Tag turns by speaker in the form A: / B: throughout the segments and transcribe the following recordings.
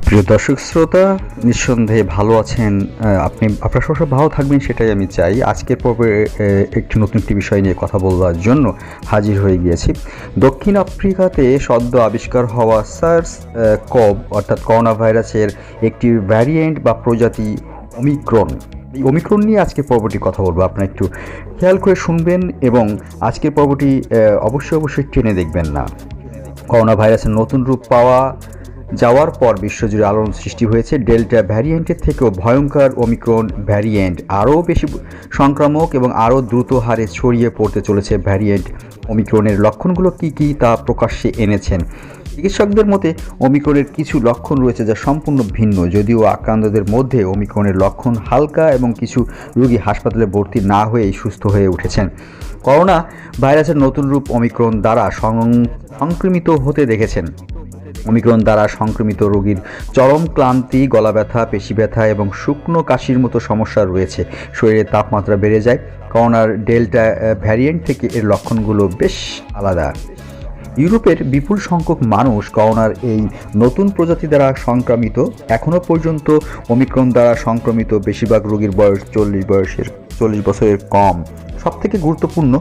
A: প্রিয় দর্শক শ্রোতা, নিঃসন্দেহে ভালো আছেন। আপনারা সবসময় ভালো থাকবেন সেটাই আমি চাই। আজকের পর্বে একটি নতুন একটি বিষয় নিয়ে কথা বলার জন্য হাজির হয়ে গিয়েছি। দক্ষিণ আফ্রিকাতে সদ্য আবিষ্কার হওয়া সার্স কভ অর্থাৎ করোনা ভাইরাসের একটি ভ্যারিয়েন্ট বা প্রজাতি ওমিক্রন। এই ওমিক্রন নিয়ে আজকের পর্বটি কথা বলবো। আপনারা একটু খেয়াল করে শুনবেন এবং আজকের পর্বটি অবশ্যই টেনে দেখবেন না। করোনা ভাইরাসের নতুন রূপ পাওয়া যাওয়ার পর বিশ্বজুড়ে আলোড়ন সৃষ্টি হয়েছে। ডেল্টা ভ্যারিয়েন্টের থেকেও ভয়ঙ্কর ওমিক্রন ভ্যারিয়েন্ট আরও বেশি সংক্রামক এবং আরও দ্রুত হারে ছড়িয়ে পড়তে চলেছে। ভ্যারিয়েন্ট ওমিক্রনের লক্ষণগুলো কী তা প্রকাশ্যে এনেছেন চিকিৎসকদের মতে। ওমিক্রনের কিছু লক্ষণ রয়েছে যা সম্পূর্ণ ভিন্ন, যদিও আক্রান্তদের মধ্যে ওমিক্রনের লক্ষণ হালকা এবং কিছু রোগী হাসপাতালে ভর্তি না হয়েই সুস্থ হয়ে উঠেছেন। করোনা ভাইরাসের নতুন রূপ ওমিক্রন দ্বারা সংক্রমিত হতে দেখেছেন। ওমিক্রন দ্বারা সংক্রমিত রোগীর চরম ক্লান্তি, গলা ব্যথা, পেশি ব্যথা এবং শুকনো কাশির মতো সমস্যা রয়েছে। শরীরের তাপমাত্রা বেড়ে যায়। করোনার ডেল্টা ভ্যারিয়েন্ট থেকে এর লক্ষণগুলো বেশ আলাদা। ইউরোপের বিপুল সংখ্যক মানুষ করোনার এই নতুন প্রজাতি দ্বারা সংক্রামিত। এখনও পর্যন্ত ওমিক্রন দ্বারা সংক্রমিত বেশিরভাগ রোগীর বয়স 40 বছরের কম। সবথেকে গুরুত্বপূর্ণ,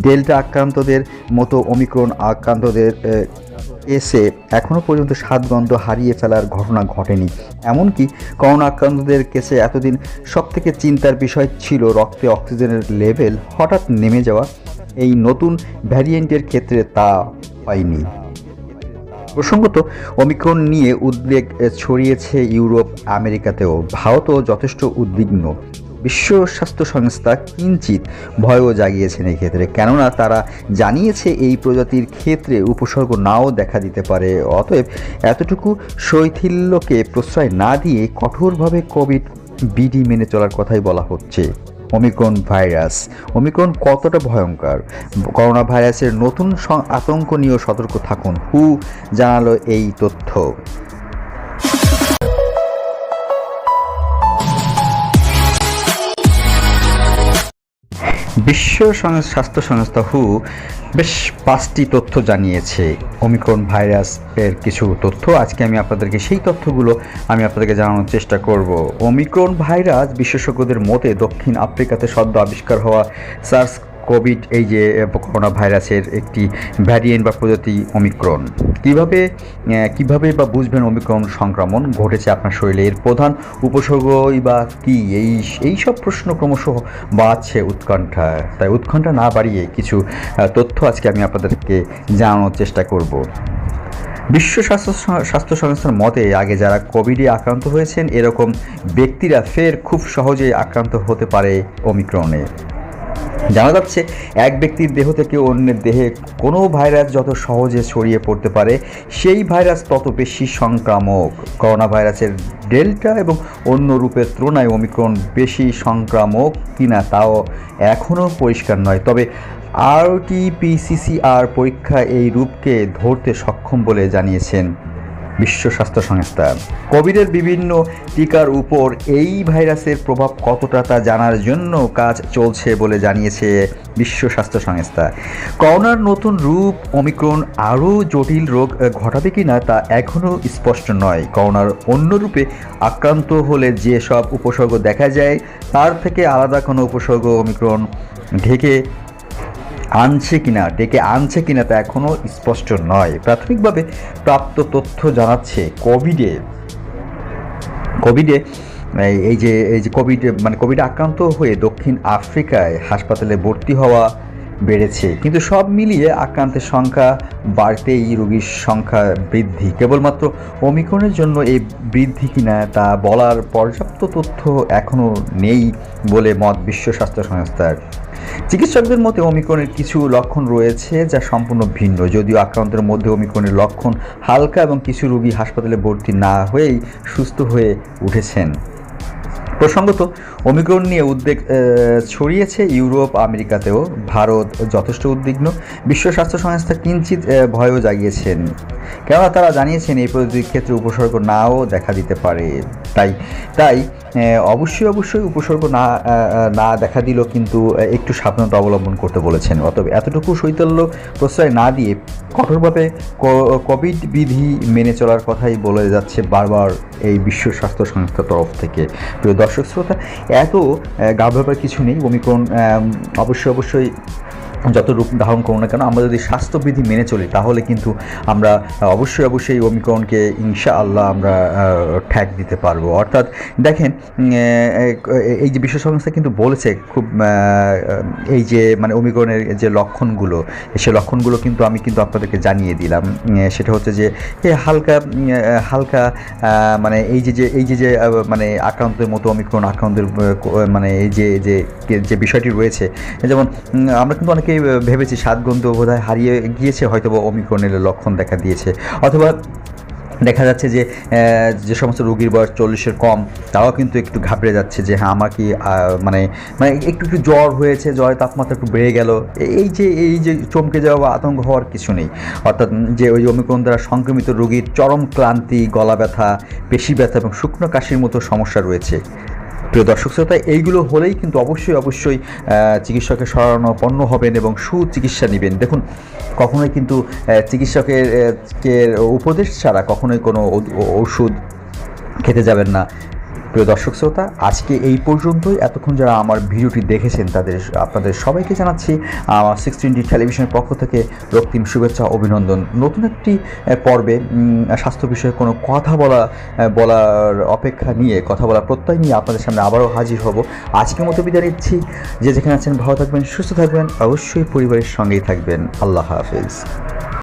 A: ডেল্টা আক্রান্তদের মতো ওমিক্রন আক্রান্তদের কেসে এখনও পর্যন্ত স্বাদগন্ধ হারিয়ে ফেলার ঘটনা ঘটেনি। এমনকি করোনা আক্রান্তদের কেসে এতদিন সবথেকে চিন্তার বিষয় ছিল রক্তে অক্সিজেনের লেভেল হঠাৎ নেমে যাওয়া। এই নতুন ভ্যারিয়েন্টের ক্ষেত্রে তা হয়নি। প্রসঙ্গত, ওমিক্রন নিয়ে উদ্বেগ ছড়িয়েছে ইউরোপ, আমেরিকাতেও। ভারতও যথেষ্ট উদ্বিগ্ন। বিশ্ব স্বাস্থ্য সংস্থা কিঞ্চিত ভয়ও জাগিয়েছেন এই ক্ষেত্রে, কেননা তারা জানিয়েছে এই প্রজাতির ক্ষেত্রে উপসর্গ নাও দেখা দিতে পারে। অতএব এতটুকু শৈথিল্যকে প্রশ্রয় না দিয়ে কঠোরভাবে কোভিড বিধি মেনে চলার কথাই বলা হচ্ছে। ওমিক্রন কতটা ভয়ঙ্কর? করোনা ভাইরাসের নতুন আতঙ্ক নিয়েও সতর্ক থাকুন। হু জানালো এই তথ্য। বিশ্ব স্বাস্থ্য সংস্থা হু বেশ 5টি তথ্য জানিয়েছে ওমিক্রন ভাইরাসের কিছু তথ্য। আজকে আমি আপনাদেরকে সেই তথ্যগুলো আপনাদেরকে জানানোর চেষ্টা করব। ওমিক্রন ভাইরাস বিশেষজ্ঞদের মতে দক্ষিণ আফ্রিকাতে সদ্য আবিষ্কার হওয়া সার্স কোভিড এই যে করোনা ভাইরাসের একটি ভ্যারিয়েন্ট বা প্রজাতি ওমিক্রন। কিভাবে বা বুঝবেন ওমিক্রন সংক্রমণ ঘটেছে আপনার শরীরে? এর প্রধান উপসর্গই বা কী? এই সব প্রশ্ন ক্রমশ বাড়ছে উৎকণ্ঠা। তাই উৎকণ্ঠা না বাড়িয়ে কিছু তথ্য আজকে আমি আপনাদেরকে জানানোর চেষ্টা করব। বিশ্ব স্বাস্থ্য সংস্থার মতে আগে যারা কোভিডে আক্রান্ত হয়েছেন এরকম ব্যক্তিরা ফের খুব সহজেই আক্রান্ত হতে পারে ওমিক্রনে। জানা যাচ্ছে, এক ব্যক্তির দেহ থেকে অন্যের দেহে কোনো ভাইরাস যত সহজে ছড়িয়ে পড়তে পারে, সেই ভাইরাস তত বেশি সংক্রামক। করোনা ভাইরাসের ডেল্টা এবং অন্য রূপের তুলনায় ওমিক্রন বেশি সংক্রামক কিনা তাও এখনও পরিষ্কার নয়। তবে RT-PCR পরীক্ষা এই রূপকে ধরতে সক্ষম বলে জানিয়েছেন বিশ্ব স্বাস্থ্য সংস্থা। কোভিডের বিভিন্ন টিকার উপর এই ভাইরাসের প্রভাব কতটা তা জানার জন্য কাজ চলছে বলে জানিয়েছে বিশ্ব স্বাস্থ্য সংস্থা। করোনার নতুন রূপ ওমিক্রন আরও জটিল রোগ ঘটাবে কিনা তা এখনও স্পষ্ট নয়। করোনার অন্য রূপে আক্রান্ত হলে যে সব উপসর্গ দেখা যায় তার থেকে আলাদা কোনো উপসর্গ ওমিক্রন ডেকে আনছে কিনা তা এখনও স্পষ্ট নয়। প্রাথমিকভাবে প্রাপ্ত তথ্য জানাচ্ছে কোভিডে আক্রান্ত হয়ে দক্ষিণ আফ্রিকায় হাসপাতালে ভর্তি হওয়া বেড়েছে, কিন্তু সব মিলিয়ে আক্রান্তের সংখ্যা বাড়তেই রোগীর সংখ্যা বৃদ্ধি। কেবলমাত্র ওমিক্রনের জন্য এই বৃদ্ধি কিনা তা বলার পর্যাপ্ত তথ্য এখনও নেই বলে মত বিশ্ব স্বাস্থ্য সংস্থার। চিকিৎসকদের মতে ওমিক্রনের কিছু লক্ষণ রয়েছে যা সম্পূর্ণ ভিন্ন, যদিও আক্রান্তের মধ্যে ওমিক্রনের লক্ষণ হালকা এবং কিছু রোগী হাসপাতালে ভর্তি না হয়েই সুস্থ হয়ে উঠেছেন। প্রসঙ্গত ওমিক্রন নিয়ে উদ্বেগ ছড়িয়েছে ইউরোপ আমেরিকাতেও। ভারত যথেষ্ট উদ্বিগ্ন। বিশ্ব স্বাস্থ্য সংস্থা কিঞ্চিত ভয়ও জাগিয়েছেন, কেননা তারা জানিয়েছেন এই প্রযুক্তির ক্ষেত্রে উপসর্গ নাও দেখা দিতে পারে। তাই তাই অবশ্যই উপসর্গ না দেখা দিলেও কিন্তু একটু সাবধানতা অবলম্বন করতে বলেছেন। অতএব এতটুকু শৈথল্য প্রশ্রয় না দিয়ে কঠোরভাবে কোভিড বিধি মেনে চলার কথাই বলে যাচ্ছে বারবার এই বিশ্ব স্বাস্থ্য সংস্থার তরফ থেকে। প্রিয় দর্শক শ্রোতা, এত গা ব্যাপার কিছু নেই। ওমিক্রন অবশ্যই যত রূপ ধারণ করুন না কেন, আমরা যদি স্বাস্থ্যবিধি মেনে চলি তাহলে কিন্তু আমরা অবশ্যই ওমিক্রনকে ইনশাআল্লাহ আমরা ঠ্যাক দিতে পারবো। অর্থাৎ দেখেন, এই যে বিশ্ব সংস্থা কিন্তু বলেছে খুব এই যে মানে ওমিক্রনের যে লক্ষণগুলো, সেই লক্ষণগুলো কিন্তু আমি কিন্তু আপনাদেরকে জানিয়ে দিলাম। সেটা হচ্ছে যে হালকা মানে এই যে মানে আক্রান্তের মতো ওমিক্রন আক্রান্তের মানে এই যে বিষয়টি রয়েছে, যেমন আমরা কিন্তু অনেকেই ভেবেছি স্বাদগন্ধ বোধহয় হারিয়ে গিয়েছে, হয়তো ওমিক্রনের লক্ষণ দেখা দিয়েছে। অথবা দেখা যাচ্ছে যে সমস্ত রোগীর বয়স 40-এর কম, তারাও কিন্তু একটু ঘাবড়ে যাচ্ছে যে হ্যাঁ আমার কি মানে একটু জ্বর হয়েছে, জ্বরের তাপমাত্রা একটু বেড়ে গেল। এই যে চমকে যাওয়া বা আতঙ্ক হওয়ার কিছু নেই। অর্থাৎ যে ওই ওমিক্রন দ্বারা সংক্রমিত রোগীর চরম ক্লান্তি, গলা ব্যথা, পেশি ব্যথা এবং শুকনো কাশির মতো সমস্যা রয়েছে। প্রিয় দর্শক শ্রোতা, এইগুলো হলেই কিন্তু অবশ্যই চিকিৎসকের শরণাপন্ন হবেন এবং সুচিকিৎসা নেবেন। দেখুন, কখনোই কিন্তু চিকিৎসকের উপদেশ ছাড়া কখনোই কোনো ওষুধ খেতে যাবেন না। প্রিয় দর্শক শ্রোতা, আজকে এই পর্যন্তই। এতক্ষণ যারা আমার ভিডিওটি দেখেছেন আপনাদের সবাইকে জানাচ্ছি আমার 16D টেলিভিশনের পক্ষ থেকে রক্তিম শুভেচ্ছা, অভিনন্দন। নতুন একটি পর্বে স্বাস্থ্য বিষয়ে কোনো কথা বলার অপেক্ষা নিয়ে, কথা বলার প্রত্যয় নিয়ে আপনাদের সামনে আবারও হাজির হব। আজকের মতো বিদায় নিচ্ছি। যেখানে আছেন ভালো থাকবেন, সুস্থ থাকবেন, অবশ্যই পরিবারের সঙ্গেই থাকবেন। আল্লাহ হাফেজ।